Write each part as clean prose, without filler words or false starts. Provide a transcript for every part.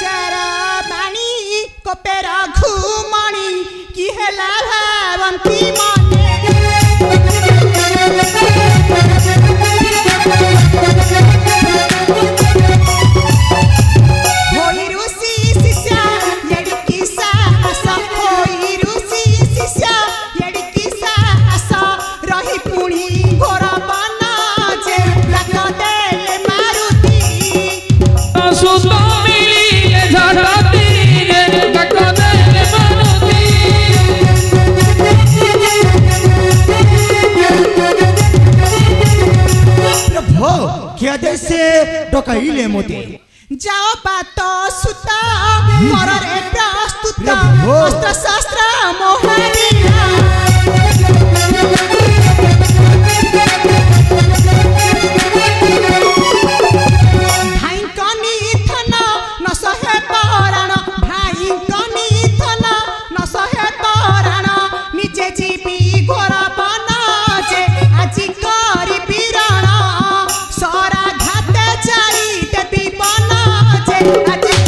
विचार बाणी कपेरा घुमणी की हेला भावंती मने होई रुसी शिष्या यड़की सास होई रुसी शिष्या यड़की सास रही पुणी घोर बना जे लक देले मारुति सुतो मिली ये झड़ती ये लक देले मारुति प्रभु क्या देसे डकाइले मोते जाओ बात सुता मोर रे प्रस्तुत अस्त्र शस्त्र मोहनिया भाई कनी थन न सहे तोरण भाई कनी थन न सहे तोरण निजे जीवी घोर बना जे आजी करी बिरण सरा घाते चाई देवी बना जे आजी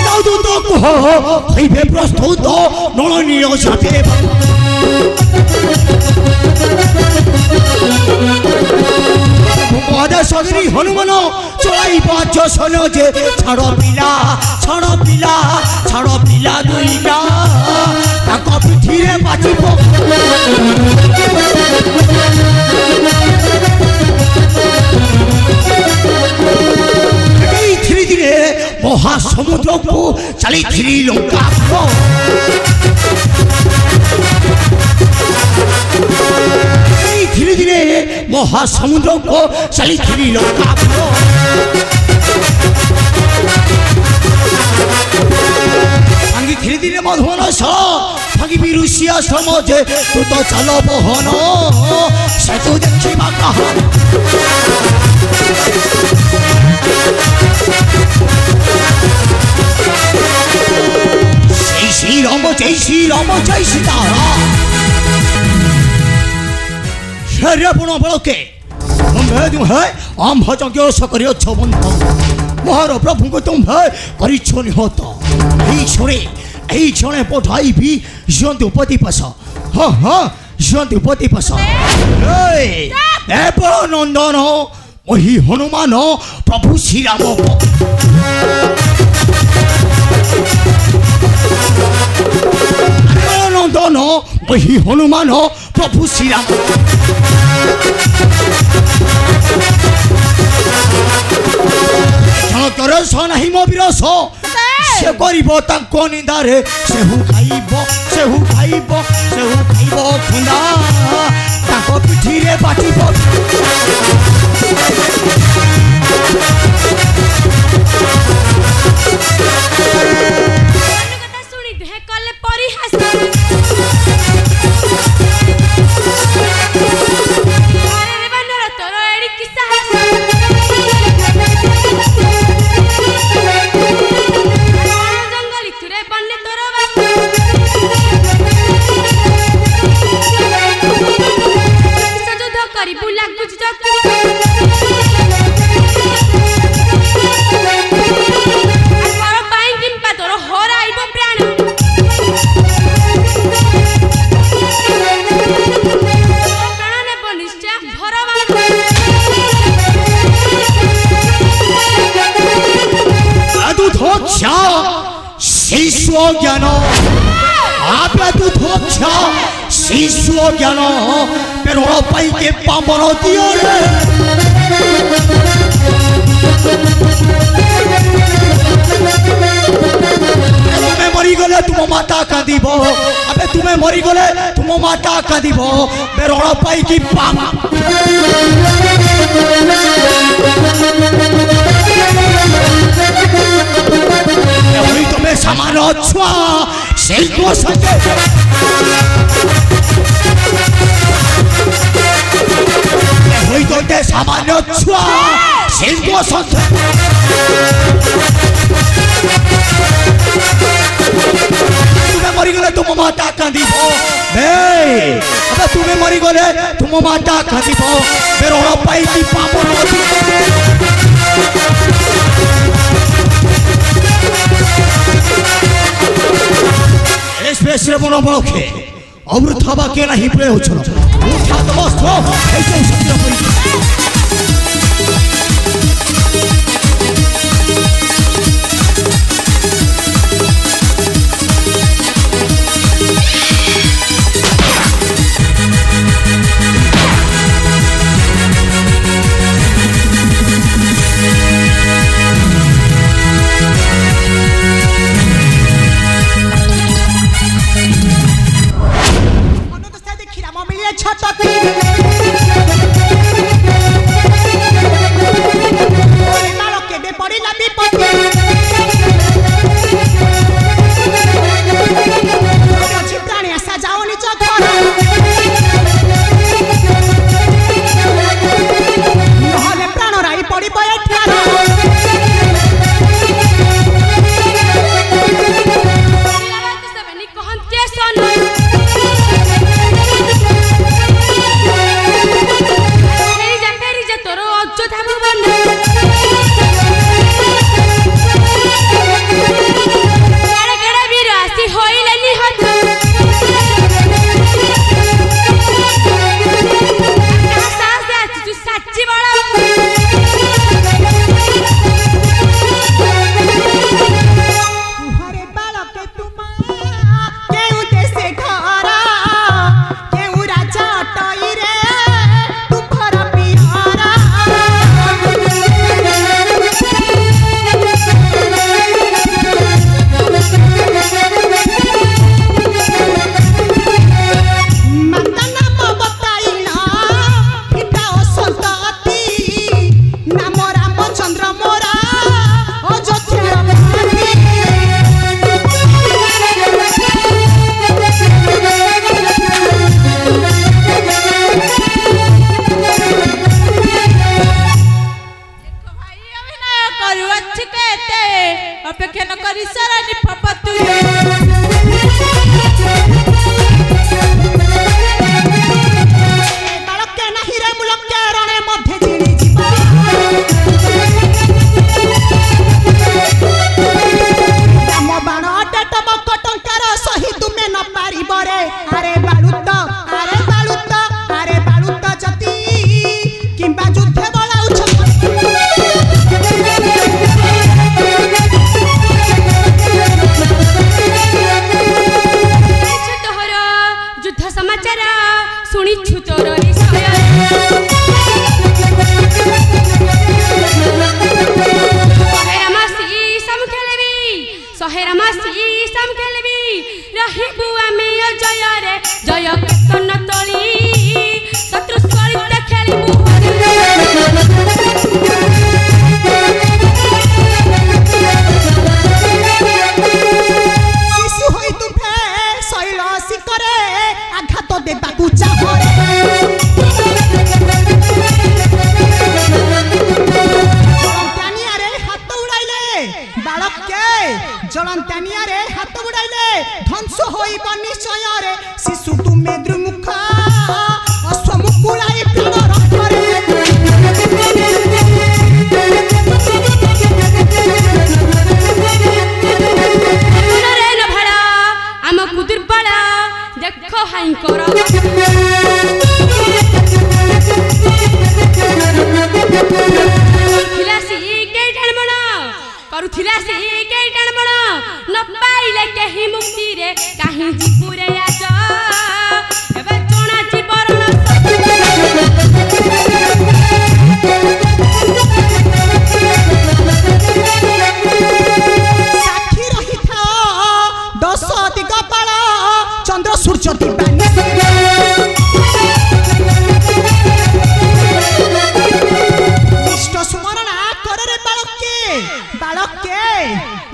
जाऊ तो कहो हइबे प्रस्तुत नळनीय साथे मुकदे सगरी हनुमान चलाई पाँच सन जे छाड़ पिला दुईटा ताको पिठीरे बाचिब धीरे धीरे महासमुद्र को चली थी लंका धीरे धीरे महासमुद्र को चली थी लंका धीरे धीरे मधुवन भागी ऋषिया समझे तू तो चल बहन से तू देखा कहा जय श्री राम जय सीताराम शर्य पुण बड़के तुम्हें आम भजज्ञ सकरी बंध मोहर प्रभु को तुम्हें परिच्छ निहत यही क्षणे पठाई भी जंतुपति पस हाँ जंतुपति पस नंदन वही हनुमान प्रभु श्री राम नंदन वही हनुमान प्रभु श्री राम जनकर सनाही मो विरस से करिब ताको निंदारे सेहु खाइब खुंदा ताको पिठीरे बाटिब কথা শুনি দেহে কলে পরিহাস আরে রে বানর তোর এড়ি কি সাহস জঙ্গলি তুরে বনলে তোর বাস যুদ্ধ করিবু লাগুছ চকি शिशु ज्ञान आप शिशु ज्ञान पेड़ पाई के पावन दियो तुम्हें मरी गले तुम माता कांदीब अबे तुम्हें मरी गले तुम माता कांदीब पेड़ पाई की पाम तुम्हें समान छुआ से सामान्य छुआ से तुम्हें मरीगले तुम माता कांदीब बे अबे तुमे मरीगले तुम माता कांदीब बे रण पाई की पाप एस श्रवण बळखे अमृत हवा के नाही प्रे होछन उठा तो बस तो ऐसे सत्य करी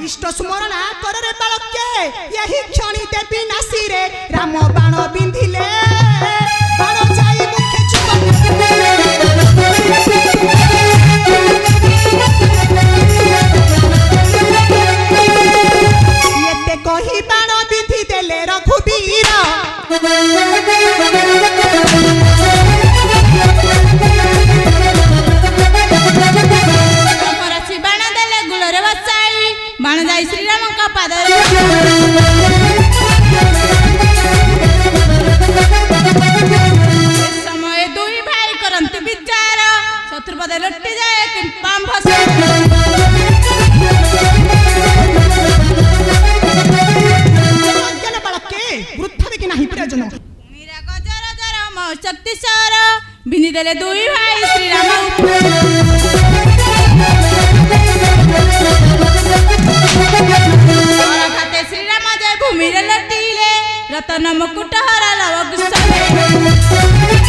इष्ट स्मरणा कर रे बालके यही क्षणी देवी नासी रे राम बाण बिंधिले बाण जाई मुखे येते कही बाण बिंधि देले ପର ବିନ୍ଧିଦେଲେ ଦୁଇ ଭାଇ ଶ୍ରୀରାମ ଖାତେ ଶ୍ରୀରାମ ଜୟ ଭୂମିରେ ଲଟିଲେ ରତନ ମୁକୁଟ ହର ଲବ କୁଶ